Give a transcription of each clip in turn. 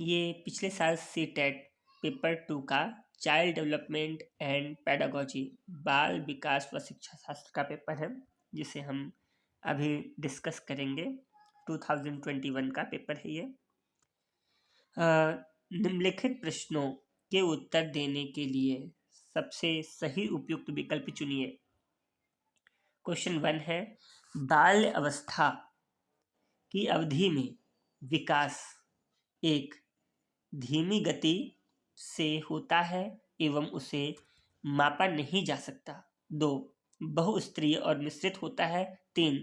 ये पिछले साल सीटेट पेपर 2 का चाइल्ड डेवलपमेंट एंड पेडागोजी बाल विकास व शिक्षा शास्त्र का पेपर है, जिसे हम अभी डिस्कस करेंगे। 2021 का पेपर है ये। निम्नलिखित प्रश्नों के उत्तर देने के लिए सबसे सही उपयुक्त विकल्प चुनिए। क्वेश्चन 1 है, बाल्य अवस्था की अवधि में विकास एक धीमी गति से होता है एवं उसे मापा नहीं जा सकता। 2 बहुस्तरीय और मिश्रित होता है। 3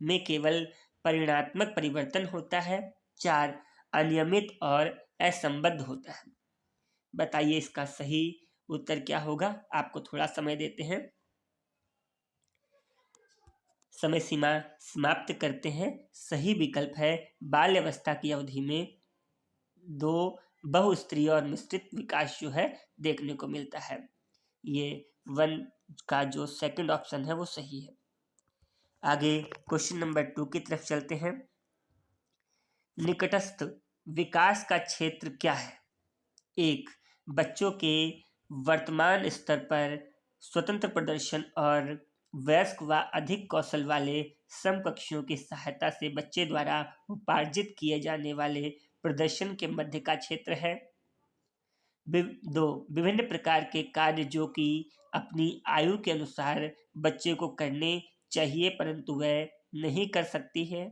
में केवल परिमाणात्मक परिवर्तन होता है। 4 अनियमित और असंबद्ध होता है। बताइए इसका सही उत्तर क्या होगा। आपको थोड़ा समय देते हैं। समय सीमा समाप्त करते हैं। सही विकल्प है बाल्यावस्था की अवधि में 2 बहुस्तरीय और मिश्रित विकास जो है देखने को मिलता है। ये 1 का जो सेकंड ऑप्शन है वो सही है। आगे क्वेश्चन नंबर 2 की तरफ चलते हैं। निकटस्थ विकास का क्षेत्र क्या है। 1 बच्चों के वर्तमान स्तर पर स्वतंत्र प्रदर्शन और वयस्क व अधिक कौशल वाले समकक्षों की सहायता से बच्चे द्वारा उपार्जित किए जाने वाले प्रदर्शन के मध्य का क्षेत्र है। 2 विभिन्न प्रकार के कार्य जो कि अपनी आयु के अनुसार बच्चे को करने चाहिए परंतु वह नहीं कर सकती है।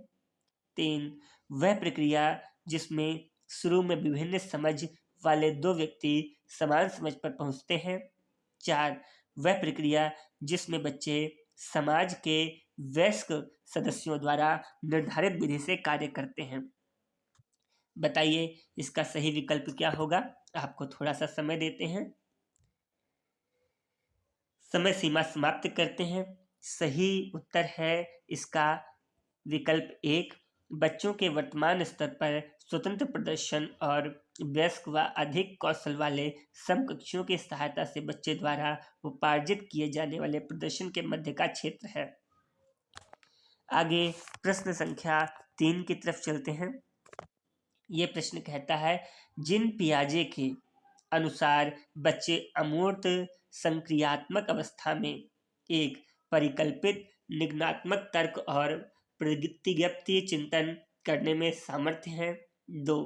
3 वह प्रक्रिया जिसमें शुरू में विभिन्न समझ वाले 2 व्यक्ति समान समझ पर पहुंचते हैं। 4 वह प्रक्रिया जिसमें बच्चे समाज के वयस्क सदस्यों द्वारा निर्धारित विधि से कार्य करते हैं। बताइए इसका सही विकल्प क्या होगा। आपको थोड़ा सा समय देते हैं। समय सीमा समाप्त करते हैं। सही उत्तर है इसका विकल्प 1 बच्चों के वर्तमान स्तर पर स्वतंत्र प्रदर्शन और वयस्क व अधिक कौशल वाले समकक्षों की सहायता से बच्चे द्वारा उपार्जित किए जाने वाले प्रदर्शन के मध्य का क्षेत्र है। आगे प्रश्न संख्या 3 की तरफ चलते हैं। ये प्रश्न कहता है, जिन पियाजे के अनुसार बच्चे अमूर्त संक्रियात्मक अवस्था में 1 परिकल्पित निगमनात्मक तर्क और प्रतिज्ञप्ति चिंतन करने में सामर्थ्य हैं। 2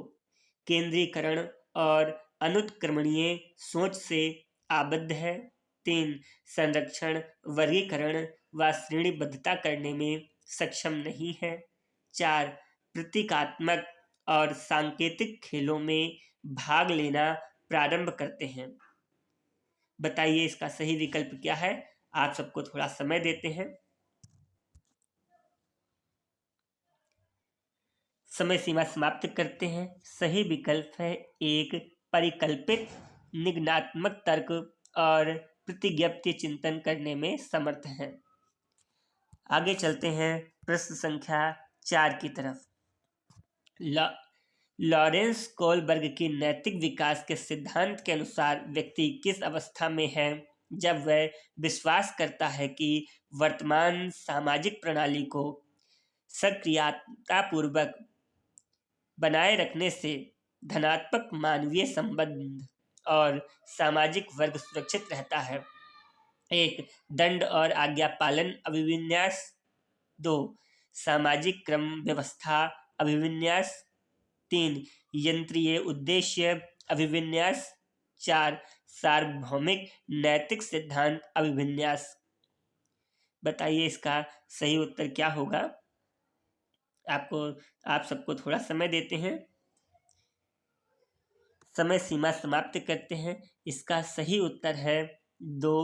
केंद्रीकरण और अनुत्क्रमणीय सोच से आबद्ध है। 3 संरक्षण वर्गीकरण व श्रेणीबद्धता करने में सक्षम नहीं है। 4 प्रतीकात्मक और सांकेतिक खेलों में भाग लेना प्रारंभ करते हैं। बताइए इसका सही विकल्प क्या है। आप सबको थोड़ा समय देते हैं। समय सीमा समाप्त करते हैं। सही विकल्प है 1 परिकल्पित निगमनात्मक तर्क और प्रतिज्ञप्ति चिंतन करने में समर्थ है। आगे चलते हैं प्रश्न संख्या 4 की तरफ। लॉरेंस कोलबर्ग की नैतिक विकास के सिद्धांत के अनुसार व्यक्ति किस अवस्था में है जब वह विश्वास करता है कि वर्तमान सामाजिक प्रणाली को सक्रियतापूर्वक बनाए रखने से धनात्मक मानवीय संबंध और सामाजिक वर्ग सुरक्षित रहता है। 1 दंड और आज्ञा पालन अभिविन्यास। 2 सामाजिक क्रम व्यवस्था अभिविन्यास। 3 यंत्रीय उद्देश्य अभिविन्यास। 4 सार्वभौमिक नैतिक सिद्धांत अभिविन्यास। बताइए इसका सही उत्तर क्या होगा। आप सबको थोड़ा समय देते हैं। समय सीमा समाप्त करते हैं। इसका सही उत्तर है 2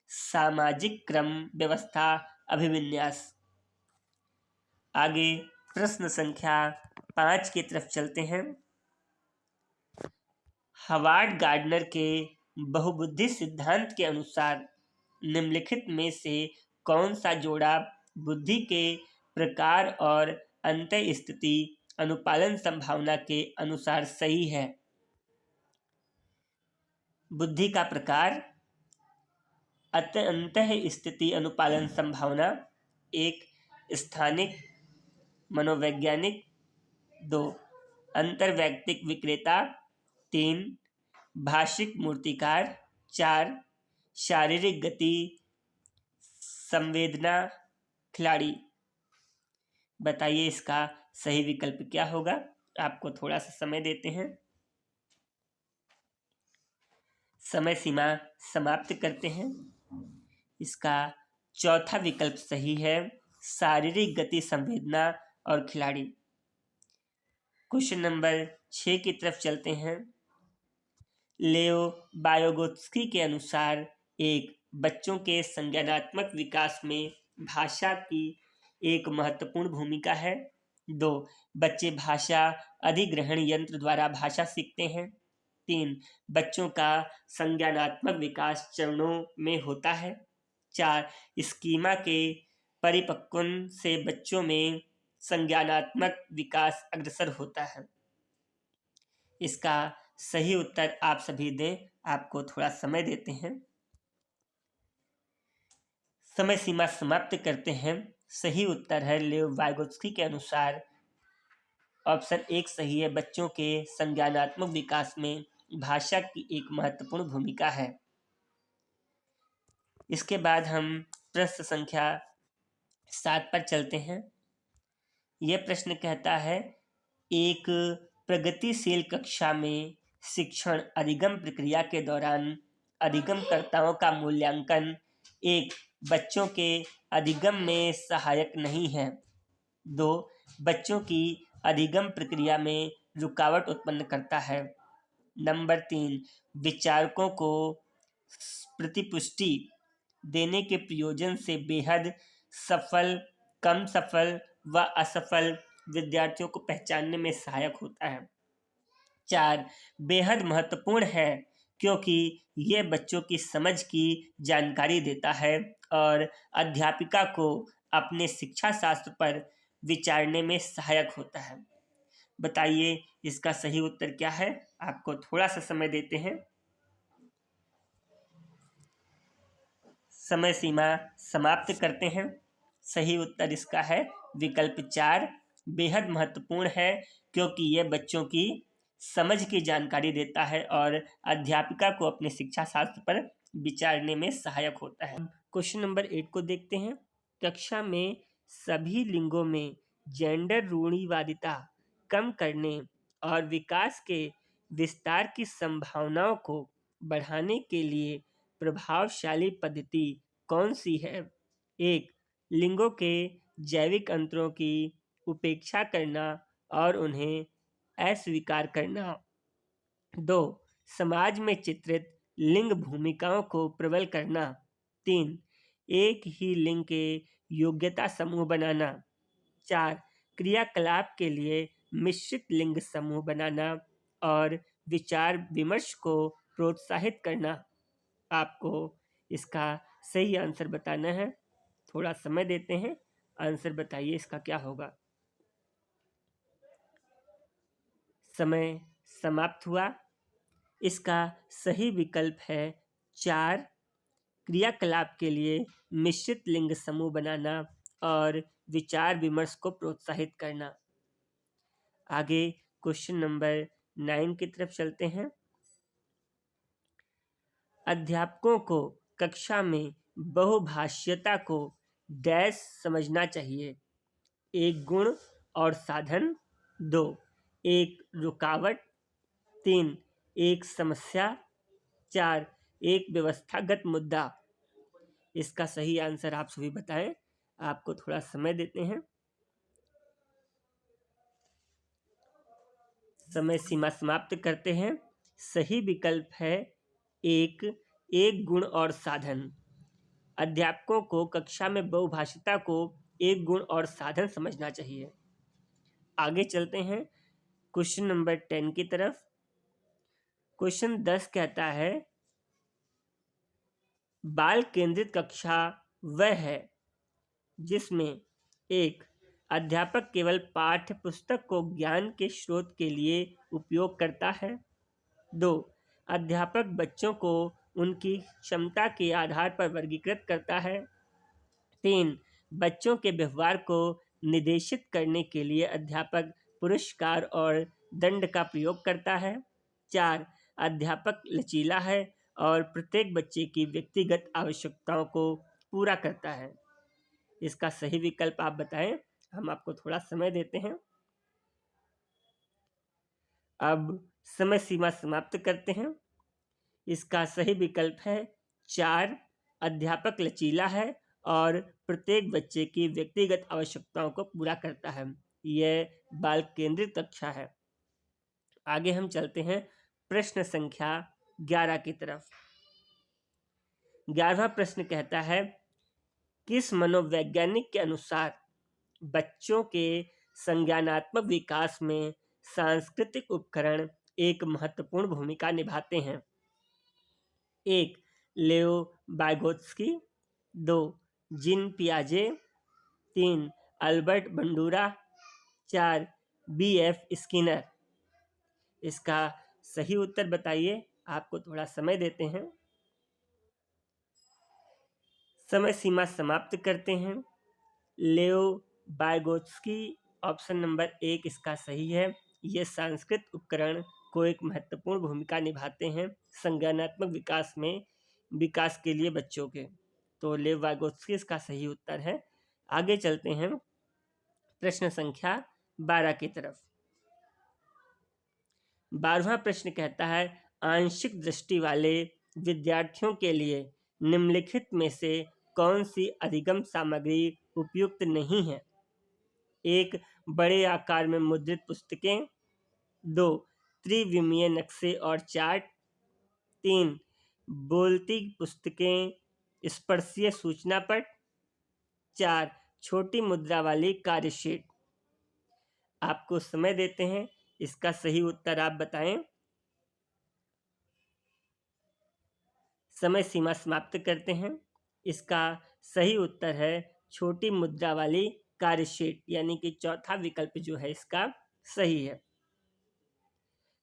सामाजिक क्रम व्यवस्था अभिविन्यास। आगे प्रश्न संख्या 5 की तरफ चलते हैं। हॉवर्ड गार्डनर के बहुबुद्धि सिद्धांत के अनुसार निम्नलिखित में से कौन सा जोड़ा बुद्धि के प्रकार और अंतः स्थिति अनुपालन संभावना के अनुसार सही है। बुद्धि का प्रकार, अंतः स्थिति अनुपालन संभावना, 1 स्थानिक मनोवैज्ञानिक, 2 अंतर्वैयक्तिक विक्रेता। 3 भाषिक मूर्तिकार। 4 शारीरिक गति संवेदना खिलाड़ी। बताइए इसका सही विकल्प क्या होगा। आपको थोड़ा सा समय देते हैं, समय सीमा समाप्त करते हैं। इसका चौथा विकल्प सही है, शारीरिक गति संवेदना और खिलाड़ी। क्वेश्चन नंबर 6 की तरफ चलते हैं। लेओ वाइगोत्स्की के अनुसार एक बच्चों के संज्ञानात्मक विकास में भाषा की एक महत्वपूर्ण भूमिका है। 2 बच्चे भाषा अधिग्रहण यंत्र द्वारा भाषा सीखते हैं। 3 बच्चों का संज्ञानात्मक विकास चरणों में होता है। 4 स्कीमा के परिपक्वन से बच्चों में संज्ञानात्मक विकास अग्रसर होता है। इसका सही उत्तर आप सभी दें, आपको थोड़ा समय देते हैं, समय सीमा समाप्त करते हैं। सही उत्तर है लेओ वाइगोत्स्की के अनुसार ऑप्शन 1 सही है, बच्चों के संज्ञानात्मक विकास में भाषा की एक महत्वपूर्ण भूमिका है। इसके बाद हम प्रश्न संख्या 7 पर चलते हैं। यह प्रश्न कहता है, एक प्रगतिशील कक्षा में शिक्षण अधिगम प्रक्रिया के दौरान अधिगमकर्ताओं का मूल्यांकन एक बच्चों के अधिगम में सहायक नहीं है। 2 बच्चों की अधिगम प्रक्रिया में रुकावट उत्पन्न करता है। नंबर 3 विचारकों को प्रतिपुष्टि देने के प्रयोजन से बेहद सफल, कम सफल व असफल विद्यार्थियों को पहचानने में सहायक होता है। 4 बेहद महत्वपूर्ण है क्योंकि यह बच्चों की समझ की जानकारी देता है और अध्यापिका को अपने शिक्षा शास्त्र पर विचारने में सहायक होता है। बताइए इसका सही उत्तर क्या है। आपको थोड़ा सा समय देते हैं, समय सीमा समाप्त करते हैं। सही उत्तर इसका है विकल्प 4 बेहद महत्वपूर्ण है क्योंकि यह बच्चों की समझ की जानकारी देता है और अध्यापिका को अपने शिक्षा शास्त्र पर विचारने में सहायक होता है। क्वेश्चन नंबर 8 को देखते हैं। कक्षा में सभी लिंगों में जेंडर रूढ़िवादिता कम करने और विकास के विस्तार की संभावनाओं को बढ़ाने के लिए प्रभावशाली पद्धति कौन सी है। 1 लिंगों के जैविक अंतरों की उपेक्षा करना और उन्हें अस्वीकार करना। 2 समाज में चित्रित लिंग भूमिकाओं को प्रबल करना। 3 एक ही लिंग के योग्यता समूह बनाना। 4 क्रियाकलाप के लिए मिश्रित लिंग समूह बनाना और विचार विमर्श को प्रोत्साहित करना। आपको इसका सही आंसर बताना है, थोड़ा समय देते हैं, आंसर बताइए इसका क्या होगा। समय समाप्त हुआ। इसका सही विकल्प है 4 क्रियाकलाप के लिए मिश्रित लिंग समूह बनाना और विचार विमर्श को प्रोत्साहित करना। आगे क्वेश्चन नंबर 9 की तरफ चलते हैं। अध्यापकों को कक्षा में बहुभाषीयता को डैश समझना चाहिए। 1 गुण और साधन। 2 एक रुकावट। 3 एक समस्या। 4 एक व्यवस्थागत मुद्दा। इसका सही आंसर आप सभी बताएं, आपको थोड़ा समय देते हैं, समय सीमा समाप्त करते हैं। सही विकल्प है एक गुण और साधन। अध्यापकों को कक्षा में बहुभाषिता को एक गुण और साधन समझना चाहिए। आगे चलते हैं क्वेश्चन नंबर 10 की तरफ। क्वेश्चन 10 कहता है, बाल केंद्रित कक्षा वह है जिसमें 1 अध्यापक केवल पाठ्य पुस्तक को ज्ञान के स्रोत के लिए उपयोग करता है। 2 अध्यापक बच्चों को उनकी क्षमता के आधार पर वर्गीकृत करता है। 3 बच्चों के व्यवहार को निर्देशित करने के लिए अध्यापक पुरस्कार और दंड का प्रयोग करता है। 4 अध्यापक लचीला है और प्रत्येक बच्चे की व्यक्तिगत आवश्यकताओं को पूरा करता है। इसका सही विकल्प आप बताएं। हम आपको थोड़ा समय देते हैं। अब समय सीमा समाप्त करते हैं। इसका सही विकल्प है 4 अध्यापक लचीला है और प्रत्येक बच्चे की व्यक्तिगत आवश्यकताओं को पूरा करता है। यह बाल केंद्रित कक्षा है। आगे हम चलते हैं प्रश्न संख्या 11 की तरफ। 11वां प्रश्न कहता है, किस मनोवैज्ञानिक के अनुसार बच्चों के संज्ञानात्मक विकास में सांस्कृतिक उपकरण एक महत्वपूर्ण भूमिका निभाते हैं? 1 लेओ वाइगोत्स्की, 2 जीन पियाजे, 3 अल्बर्ट बंडूरा, 4 B.F. स्किनर। इसका सही उत्तर बताइए। आपको थोड़ा समय देते हैं। समय सीमा समाप्त करते हैं। लेओ वाइगोत्स्की ऑप्शन नंबर 1 इसका सही है। ये सांस्कृतिक उपकरण को एक महत्वपूर्ण भूमिका निभाते हैं संज्ञानात्मक विकास के लिए बच्चों के। तो लेओ वाइगोत्स्की इसका सही उत्तर है। आगे चलते हैं प्रश्न संख्या 12 की तरफ। 12वां प्रश्न कहता है, आंशिक दृष्टि वाले विद्यार्थियों के लिए निम्नलिखित में से कौन सी अधिगम सामग्री उपयुक्त नहीं है? 1 बड़े आकार में मुद्रित पुस्तकें, 2 त्रिविमीय नक्शे और चार्ट, 3 बोलती पुस्तकें स्पर्शीय सूचना पट, 4 छोटी मुद्रा वाली कार्यशीट। आपको समय देते हैं। इसका सही उत्तर आप बताएं। समय सीमा समाप्त करते हैं। इसका सही उत्तर है छोटी मुद्रा वाली कार्यशीट, यानी कि चौथा विकल्प जो है इसका सही है।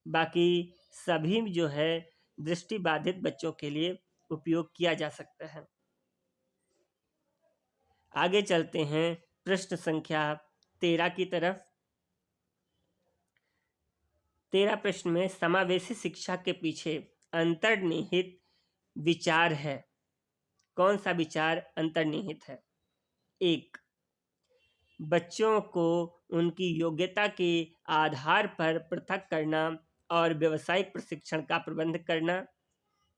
बाकी सभी जो है दृष्टिबाधित बच्चों के लिए उपयोग किया जा सकता है। आगे चलते हैं प्रश्न संख्या 13 की तरफ। 13 प्रश्न में समावेशी शिक्षा के पीछे अंतर्निहित विचार है। कौन सा विचार अंतर्निहित है? 1 बच्चों को उनकी योग्यता के आधार पर पृथक करना और व्यावसायिक प्रशिक्षण का प्रबंध करना।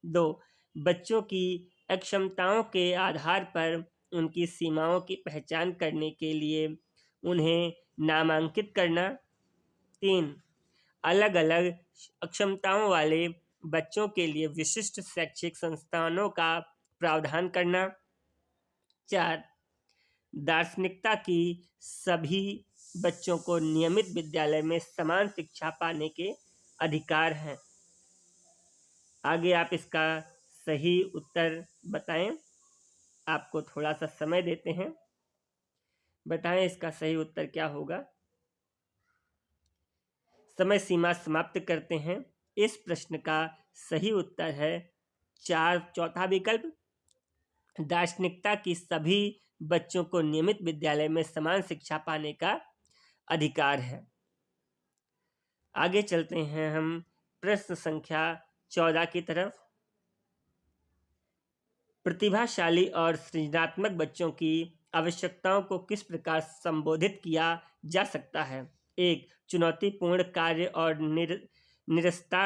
2 बच्चों की अक्षमताओं के आधार पर उनकी सीमाओं की पहचान करने के लिए उन्हें नामांकित करना। 3 अलग अलग अक्षमताओं वाले बच्चों के लिए विशिष्ट शैक्षिक संस्थानों का प्रावधान करना। 4 दार्शनिकता की सभी बच्चों को नियमित विद्यालय में समान शिक्षा पाने के अधिकार हैं। आगे आप इसका सही उत्तर बताएं। आपको थोड़ा सा समय देते हैं। बताएं इसका सही उत्तर क्या होगा। समय सीमा समाप्त करते हैं। इस प्रश्न का सही उत्तर है चौथा विकल्प, दार्शनिकता की सभी बच्चों को नियमित विद्यालय में समान शिक्षा पाने का अधिकार है। आगे चलते हैं हम प्रश्न संख्या 14 की तरफ। प्रतिभाशाली और सृजनात्मक बच्चों की आवश्यकताओं को किस प्रकार संबोधित किया जा सकता है? 1 चुनौतीपूर्ण कार्य और निरस्ता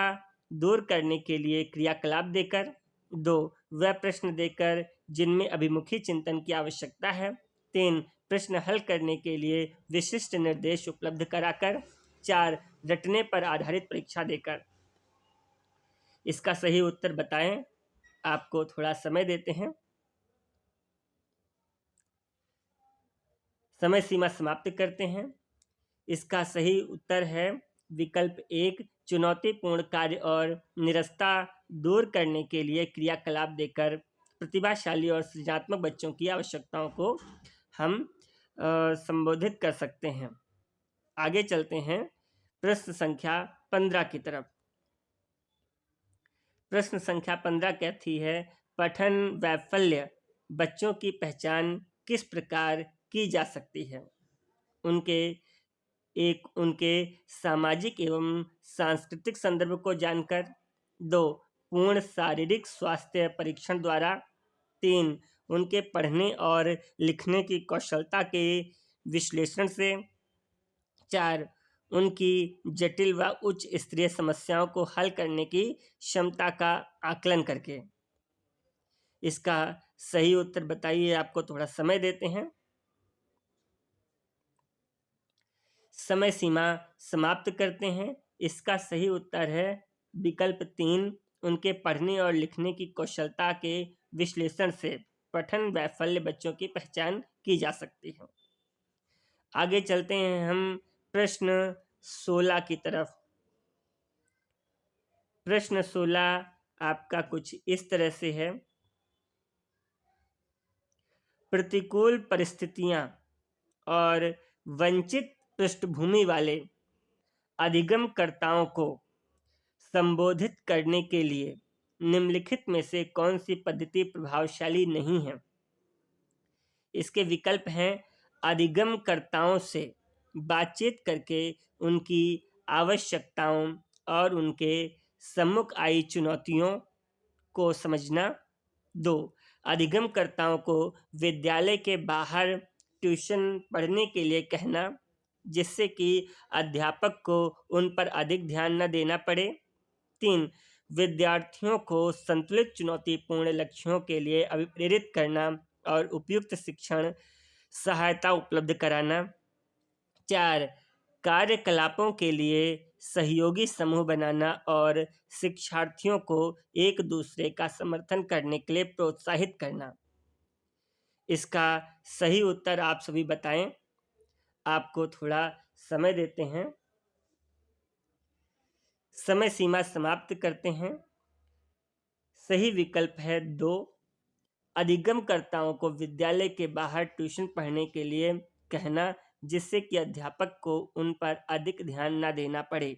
दूर करने के लिए क्रियाकलाप देकर। 2 वह प्रश्न देकर जिनमें अभिमुखी चिंतन की आवश्यकता है। 3 प्रश्न हल करने के लिए विशिष्ट निर्देश उपलब्ध कराकर। 4 रटने पर आधारित परीक्षा देकर। इसका सही उत्तर बताएं। आपको थोड़ा समय देते हैं। समय सीमा समाप्त करते हैं। इसका सही उत्तर है विकल्प 1 चुनौतीपूर्ण कार्य और निरस्ता दूर करने के लिए क्रियाकलाप देकर प्रतिभाशाली और सृजनात्मक बच्चों की आवश्यकताओं को हम संबोधित कर सकते हैं। आगे चलते हैं प्रश्न संख्या 15 की तरफ। प्रश्न संख्या 15 कहती है, पठन वैफल्य बच्चों की पहचान किस प्रकार की जा सकती है? उनके एक, उनके सामाजिक एवं सांस्कृतिक संदर्भ को जानकर। 2, पूर्ण शारीरिक स्वास्थ्य परीक्षण द्वारा। 3, उनके पढ़ने और लिखने की कौशलता के विश्लेषण से। 4, उनकी जटिल व उच्च स्तरीय समस्याओं को हल करने की क्षमता का आकलन करके। इसका सही उत्तर बताइए, आपको थोड़ा समय देते हैं। समय सीमा समाप्त करते हैं। इसका सही उत्तर है विकल्प 3, उनके पढ़ने और लिखने की कौशलता के विश्लेषण से पठन वैफल्य बच्चों की पहचान की जा सकती है। आगे चलते हैं हम प्रश्न 16 की तरफ। प्रश्न 16 आपका कुछ इस तरह से है। प्रतिकूल परिस्थितियां और वंचित पृष्ठभूमि वाले अधिगमकर्ताओं को संबोधित करने के लिए निम्नलिखित में से कौन सी पद्धति प्रभावशाली नहीं है? इसके विकल्प हैं अधिगमकर्ताओं से बातचीत करके उनकी आवश्यकताओं और उनके सम्मुख आई चुनौतियों को समझना। 2, अधिगमकर्ताओं को विद्यालय के बाहर ट्यूशन पढ़ने के लिए कहना, जिससे कि अध्यापक को उन पर अधिक ध्यान न देना पड़े। 3, विद्यार्थियों को संतुलित चुनौतीपूर्ण लक्ष्यों के लिए अभिप्रेरित करना और उपयुक्त शिक्षण सहायता उपलब्ध कराना। 4, कार्यकलापों के लिए सहयोगी समूह बनाना और शिक्षार्थियों को एक दूसरे का समर्थन करने के लिए प्रोत्साहित करना। इसका सही उत्तर आप सभी बताएं। आपको थोड़ा समय देते हैं। समय सीमा समाप्त करते हैं। सही विकल्प है 2, अधिगमकर्ताओं को विद्यालय के बाहर ट्यूशन पढ़ने के लिए कहना, जिससे कि अध्यापक को उन पर अधिक ध्यान न देना पड़े।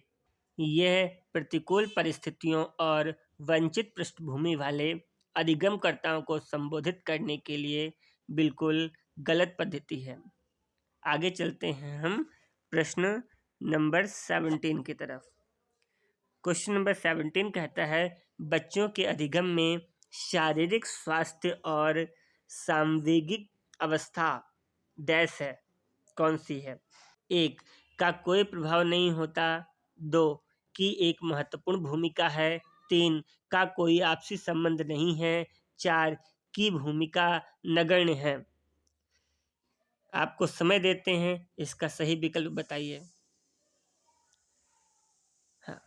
यह प्रतिकूल परिस्थितियों और वंचित पृष्ठभूमि वाले अधिगमकर्ताओं को संबोधित करने के लिए बिल्कुल गलत पद्धति है। आगे चलते हैं हम प्रश्न नंबर 17 की तरफ। क्वेश्चन नंबर 17 कहता है बच्चों के अधिगम में शारीरिक स्वास्थ्य और सांवेगिक अवस्था डैश है, कौन सी है? 1, का कोई प्रभाव नहीं होता। 2, की एक महत्वपूर्ण भूमिका है। 3, का कोई आपसी संबंध नहीं है। 4, की भूमिका नगण्य है। आपको समय देते हैं, इसका सही विकल्प बताइए। हाँ,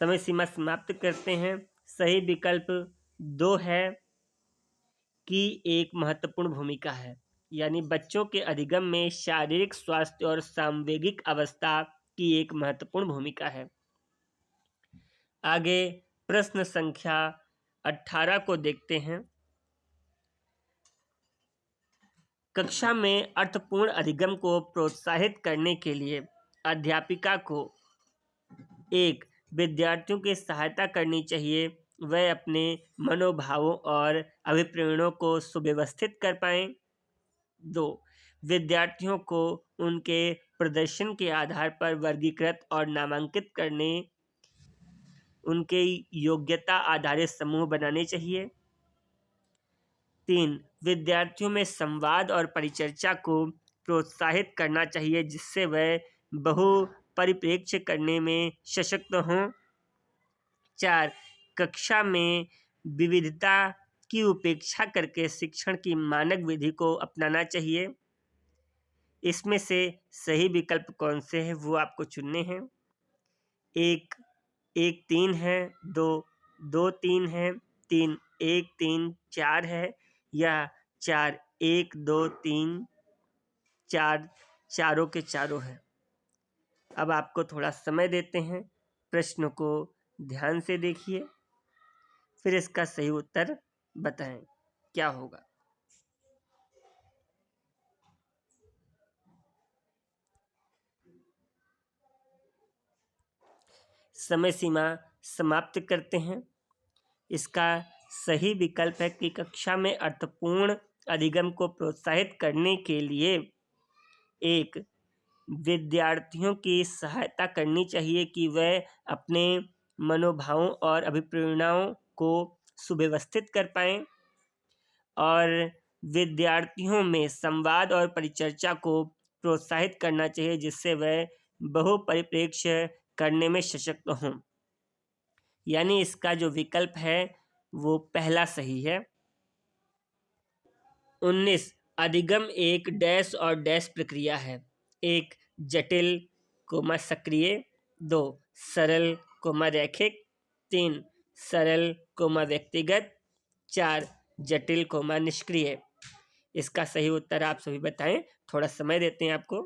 समय सीमा समाप्त करते हैं। सही विकल्प 2 है कि एक महत्वपूर्ण भूमिका है, यानी बच्चों के अधिगम में शारीरिक स्वास्थ्य और सांवेगिक अवस्था की एक महत्वपूर्ण भूमिका है। आगे प्रश्न संख्या 18 को देखते हैं। कक्षा में अर्थपूर्ण अधिगम को प्रोत्साहित करने के लिए अध्यापिका को 1, विद्यार्थियों की सहायता करनी चाहिए वह अपने मनोभावों और अभिप्रेरणों को सुव्यवस्थित कर पाएं। 2, विद्यार्थियों को उनके प्रदर्शन के आधार पर वर्गीकृत और नामांकित करने उनके योग्यता आधारित समूह बनाने चाहिए। 3, विद्यार्थियों में संवाद और परिचर्चा को प्रोत्साहित करना चाहिए जिससे वह बहु परिप्रेक्ष्य करने में सशक्त हों। 4, कक्षा में विविधता की उपेक्षा करके शिक्षण की मानक विधि को अपनाना चाहिए। इसमें से सही विकल्प कौन से हैं वो आपको चुनने हैं। 1, 3 है। 2, 3 है। 3, 3, 4 है या 4, 1, 2, 3, 4 चारों के चारों हैं। अब आपको थोड़ा समय देते हैं, प्रश्न को ध्यान से देखिए, फिर इसका सही उत्तर बताएं क्या होगा। समय सीमा समाप्त करते हैं। इसका सही विकल्प है कि कक्षा में अर्थपूर्ण अधिगम को प्रोत्साहित करने के लिए 1, विद्यार्थियों की सहायता करनी चाहिए कि वह अपने मनोभावों और अभिप्रेरणाओं को सुव्यवस्थित कर पाएं और विद्यार्थियों में संवाद और परिचर्चा को प्रोत्साहित करना चाहिए जिससे वह बहुपरिप्रेक्ष्य करने में सशक्त हों। यानी इसका जो विकल्प है वो पहला सही है। 19 अधिगम एक डैश और डैश प्रक्रिया है। 1 जटिल कोमा सक्रिय, 2 सरल कोमा रैखिक, 3 सरल कोमा व्यक्तिगत, 4 जटिल कोमा निष्क्रिय। इसका सही उत्तर आप सभी बताएं। थोड़ा समय देते हैं आपको।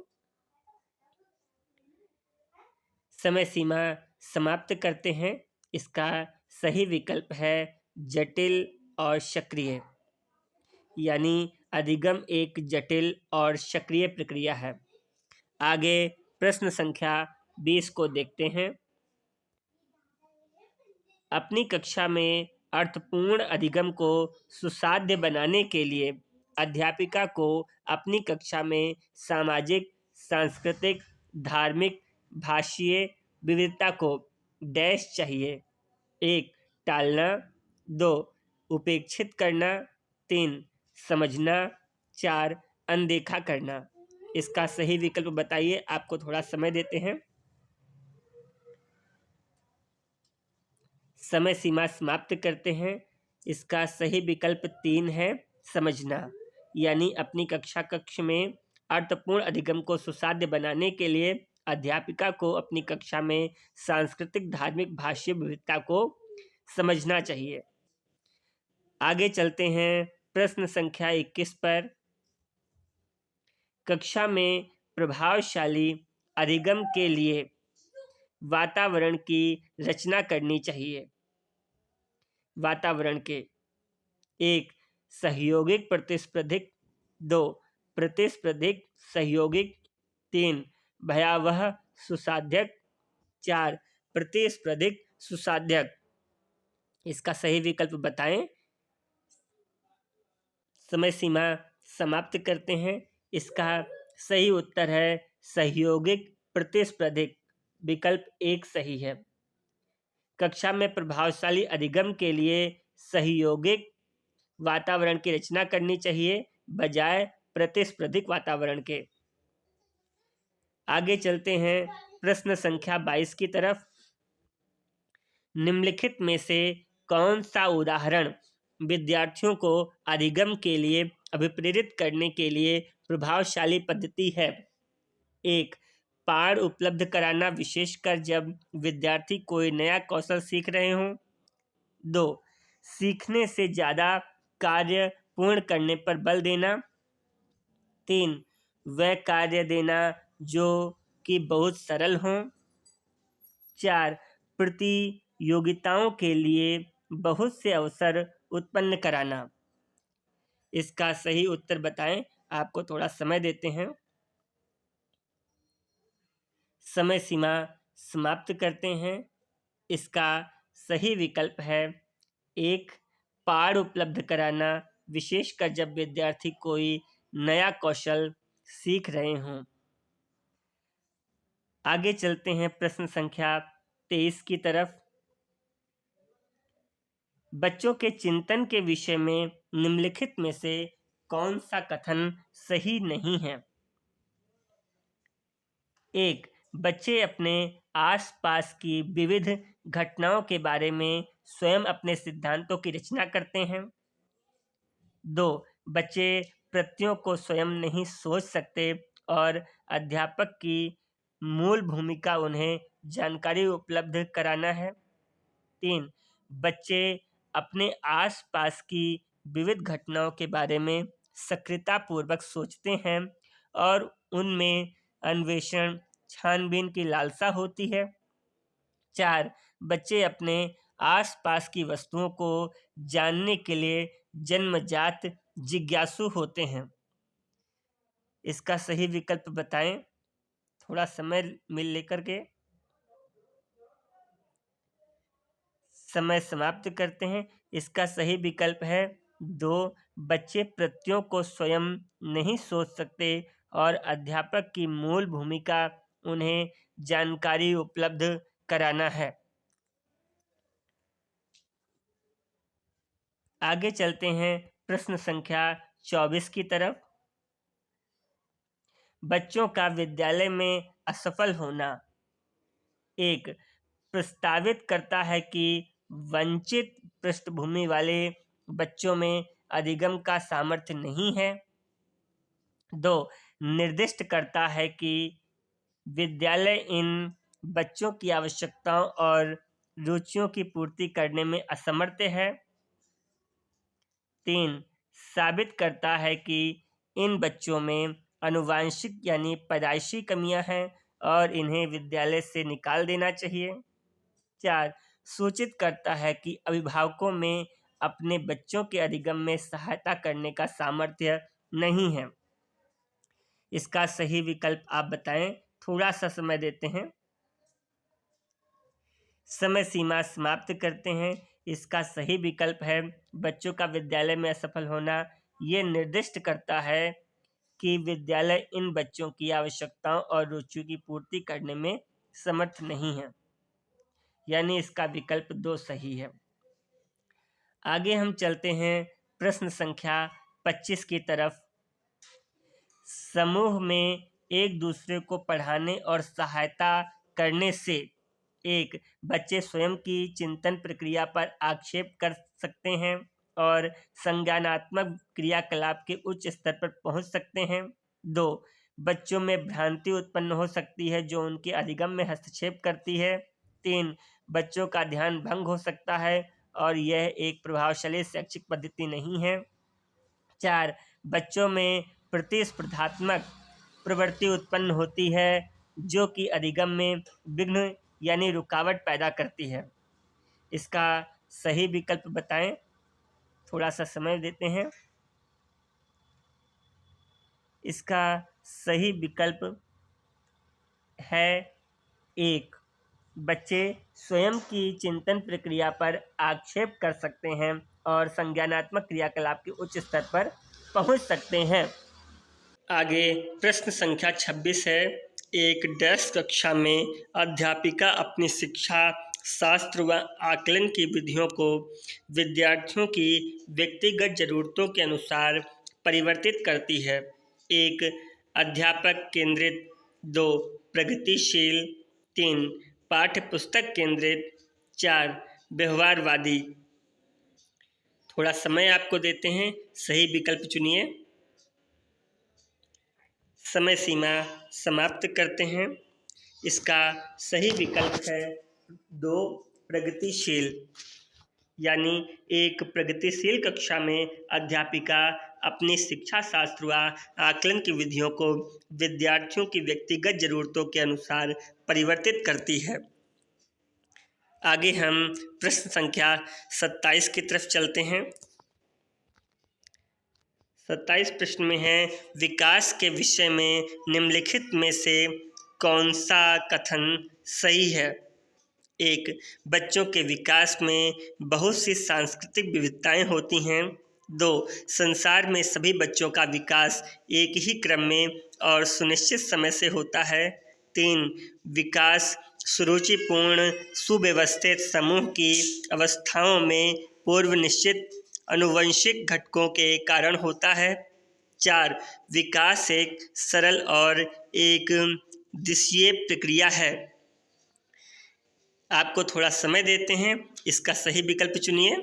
समय सीमा समाप्त करते हैं। इसका सही विकल्प है जटिल और सक्रिय, यानी अधिगम एक जटिल और सक्रिय प्रक्रिया है। आगे प्रश्न संख्या 20 को देखते हैं। अपनी कक्षा में अर्थपूर्ण अधिगम को सुसाध्य बनाने के लिए अध्यापिका को अपनी कक्षा में सामाजिक, सांस्कृतिक, धार्मिक, भाषीय विविधता को डैश चाहिए। 1 टालना, 2 उपेक्षित करना, 3 समझना, 4 अनदेखा करना। इसका सही विकल्प बताइए। आपको थोड़ा समय देते हैं। समय सीमा समाप्त करते हैं। इसका सही विकल्प 3 है समझना, यानी अपनी कक्ष में अर्थपूर्ण अधिगम को सुसाध्य बनाने के लिए अध्यापिका को अपनी कक्षा में सांस्कृतिक, धार्मिक, भाषीय विविधता को समझना चाहिए। आगे चलते हैं प्रश्न संख्या 21 पर। कक्षा में प्रभावशाली अधिगम के लिए वातावरण की रचना करनी चाहिए। वातावरण के 1 सहयोगिक प्रतिस्पर्धिक, 2 प्रतिस्पर्धिक सहयोगिक, 3 भयावह सुसाध्यक, 4 प्रतिस्पर्धिक सुसाध्यक। इसका सही विकल्प बताएं। समय सीमा समाप्त करते हैं। इसका सही उत्तर है सहयोगिक प्रतिस्पर्धिक। विकल्प 1 सही है। कक्षा में प्रभावशाली अधिगम के लिए सहयोगिक वातावरण की रचना करनी चाहिए बजाय प्रतिस्पर्धिक वातावरण के। आगे चलते हैं प्रश्न संख्या 22 की तरफ। निम्नलिखित में से कौन सा उदाहरण विद्यार्थियों को अधिगम के लिए अभिप्रेरित करने के लिए प्रभावशाली पद्धति है? 1 पाठ उपलब्ध कराना, विशेषकर जब विद्यार्थी कोई नया कौशल सीख रहे हों। 2 सीखने से ज़्यादा कार्य पूर्ण करने पर बल देना। 3 वह कार्य देना जो कि बहुत सरल हों। 4 प्रतियोगिताओं के लिए बहुत से अवसर उत्पन्न कराना। इसका सही उत्तर बताएं। आपको थोड़ा समय देते हैं। समय सीमा समाप्त करते हैं। इसका सही विकल्प है 1 पाठ उपलब्ध कराना, विशेषकर जब विद्यार्थी कोई नया कौशल सीख रहे हों। आगे चलते हैं प्रश्न संख्या 23 की तरफ। बच्चों के चिंतन के विषय में निम्नलिखित में से कौन सा कथन सही नहीं है? 1 बच्चे अपने आसपास की विविध घटनाओं के बारे में स्वयं अपने सिद्धांतों की रचना करते हैं। 2 बच्चे प्रत्ययों को स्वयं नहीं सोच सकते और अध्यापक की मूल भूमिका उन्हें जानकारी उपलब्ध कराना है। 3 बच्चे अपने आसपास की विविध घटनाओं के बारे में सक्रियतापूर्वक सोचते हैं और उनमें अन्वेषण, छानबीन की लालसा होती है। 4 बच्चे अपने आसपास की वस्तुओं को जानने के लिए जन्मजात जिज्ञासु होते हैं। इसका सही विकल्प बताएं। थोड़ा समय मिल लेकर के। समय समाप्त करते हैं। इसका सही विकल्प है 2 बच्चे प्रत्ययों को स्वयं नहीं सोच सकते और अध्यापक की मूल भूमिका उन्हें जानकारी उपलब्ध कराना है। आगे चलते हैं प्रश्न संख्या 24 की तरफ। बच्चों का विद्यालय में असफल होना। एक, प्रस्तावित करता है कि वंचित पृष्ठभूमि वाले बच्चों में अधिगम का सामर्थ्य नहीं है। 2, निर्दिष्ट करता है कि विद्यालय इन बच्चों की आवश्यकताओं और रुचियों की पूर्ति करने में असमर्थ है। 3, साबित करता है कि इन बच्चों में आनुवांशिक यानी पैदाइशी कमियां हैं और इन्हें विद्यालय से निकाल देना चाहिए। 4, सूचित करता है कि अभिभावकों में अपने बच्चों के अधिगम में सहायता करने का सामर्थ्य नहीं है। इसका सही विकल्प आप बताएं। थोड़ा सा समय देते हैं। समय सीमा समाप्त करते हैं। इसका सही विकल्प है बच्चों का विद्यालय में असफल होना। ये निर्दिष्ट करता है कि विद्यालय इन बच्चों की आवश्यकताओं और रुचियों की पूर्ति करने में समर्थ नहीं है, यानी इसका विकल्प 2 सही है। आगे हम चलते हैं प्रश्न संख्या 25 की तरफ। समूह में एक दूसरे को पढ़ाने और सहायता करने से एक, बच्चे स्वयं की चिंतन प्रक्रिया पर आक्षेप कर सकते हैं और संज्ञानात्मक क्रियाकलाप के उच्च स्तर पर पहुंच सकते हैं। 2, बच्चों में भ्रांति उत्पन्न हो सकती है जो उनके अधिगम में हस्तक्षेप करती है। 3, बच्चों का ध्यान भंग हो सकता है और यह एक प्रभावशाली शैक्षिक पद्धति नहीं है। 4, बच्चों में प्रतिस्पर्धात्मक प्रवृत्ति उत्पन्न होती है जो कि अधिगम में विघ्न यानी रुकावट पैदा करती है। इसका सही विकल्प बताएं। थोड़ा सा समय देते हैं। इसका सही विकल्प है 1, बच्चे स्वयं की चिंतन प्रक्रिया पर आक्षेप कर सकते हैं और संज्ञानात्मक क्रियाकलाप के उच्च स्तर पर पहुंच सकते हैं। आगे प्रश्न संख्या 26 है। एक डेस्क कक्षा में अध्यापिका अपनी शिक्षा शास्त्र व आकलन की विधियों को विद्यार्थियों की व्यक्तिगत जरूरतों के अनुसार परिवर्तित करती है। 1, अध्यापक केंद्रित। 2, प्रगतिशील। 3, पाठ्य पुस्तक केंद्रित। 4, व्यवहारवादी। थोड़ा समय आपको देते हैं, सही विकल्प चुनिए। समय सीमा समाप्त करते हैं। इसका सही विकल्प है 2, प्रगतिशील। यानी एक प्रगतिशील कक्षा में अध्यापिका अपनी शिक्षा शास्त्र व आकलन की विधियों को विद्यार्थियों की व्यक्तिगत जरूरतों के अनुसार परिवर्तित करती है। आगे हम प्रश्न संख्या 27 की तरफ चलते हैं। 27 प्रश्न में है, विकास के विषय में निम्नलिखित में से कौन सा कथन सही है। 1, बच्चों के विकास में बहुत सी सांस्कृतिक विविधताएं होती हैं। 2, संसार में सभी बच्चों का विकास एक ही क्रम में और सुनिश्चित समय से होता है। 3, विकास सुरुचिपूर्ण सुव्यवस्थित समूह की अवस्थाओं में पूर्व निश्चित आनुवंशिक घटकों के कारण होता है। 4, विकास एक सरल और एक दिशीय प्रक्रिया है। आपको थोड़ा समय देते हैं। इसका सही विकल्प चुनिए।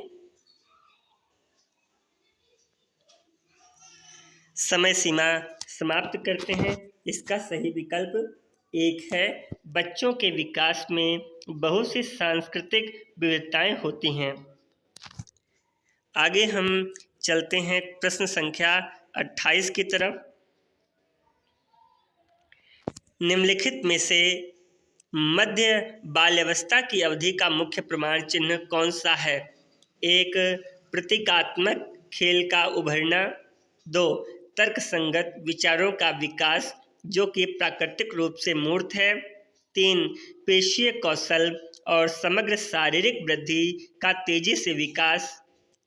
समय सीमा समाप्त करते हैं। इसका सही विकल्प 1 है, बच्चों के विकास में बहुत सी सांस्कृतिक विविधताएं होती हैं। आगे हम चलते हैं प्रश्न संख्या 28 की तरफ। निम्नलिखित में से मध्य बाल्यावस्था की अवधि का मुख्य प्रमाण चिन्ह कौन सा है। 1, प्रतीकात्मक खेल का उभरना। 2, तर्कसंगत विचारों का विकास जो कि प्राकृतिक रूप से मूर्त है। 3, पेशीय कौशल और समग्र शारीरिक वृद्धि का तेजी से विकास।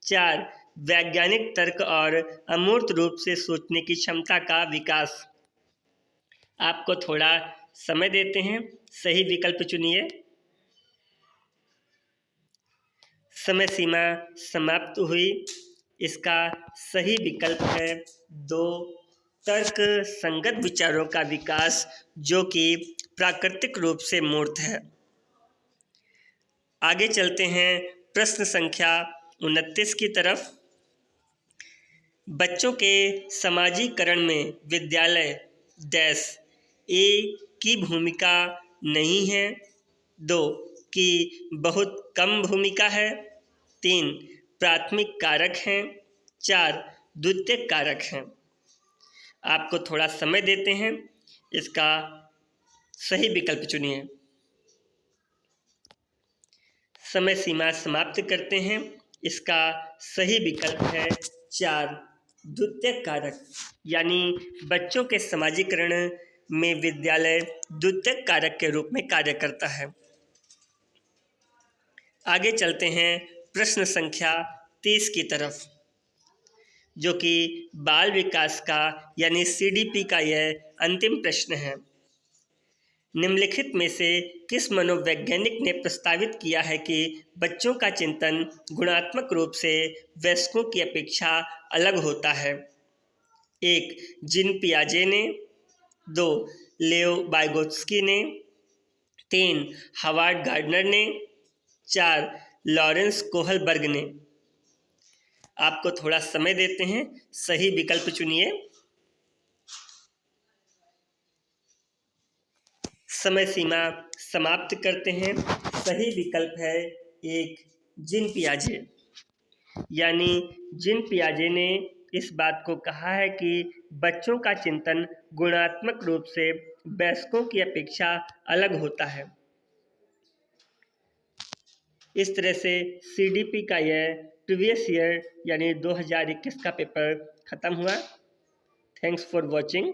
4, वैज्ञानिक तर्क और अमूर्त रूप से सोचने की क्षमता का विकास। आपको थोड़ा समय देते हैं, सही विकल्प चुनिए। समय सीमा समाप्त हुई। इसका सही विकल्प है 2, तर्क संगत विचारों का विकास जो कि प्राकृतिक रूप से मूर्त है। आगे चलते हैं प्रश्न संख्या 29 की तरफ। बच्चों के समाजीकरण में विद्यालय डैश ए की भूमिका नहीं है, 2 की बहुत कम भूमिका है, 3 प्राथमिक कारक हैं, 4 द्वितीयक कारक हैं। आपको थोड़ा समय देते हैं, इसका सही विकल्प चुनिए। समय सीमा समाप्त करते हैं। इसका सही विकल्प है 4 द्वितीयक कारक, यानी बच्चों के समाजीकरण में विद्यालय द्वितीयक कारक के रूप में कार्य करता है। आगे चलते हैं प्रश्न संख्या 30 की तरफ, जो कि बाल विकास का यानी CDP का यह अंतिम प्रश्न है। निम्नलिखित में से किस मनोवैज्ञानिक ने प्रस्तावित किया है कि बच्चों का चिंतन गुणात्मक रूप से वयस्कों की अपेक्षा अलग होता है? 1 जीन पियाजे ने, 2 लेओ वाइगोत्स्की ने, 3 हावर्ड गार्डनर ने, 4 लॉरेंस कोहलबर्ग ने। आपको थोड़ा समय देते हैं, सही विकल्प चुनिए। समय सीमा समाप्त करते हैं। सही विकल्प है 1 जीन पियाजे, यानी जीन पियाजे ने इस बात को कहा है कि बच्चों का चिंतन गुणात्मक रूप से वयस्कों की अपेक्षा अलग होता है। इस तरह से CDP का यह प्रीवियस ईयर यानी 2021 का पेपर ख़त्म हुआ। Thanks for watching.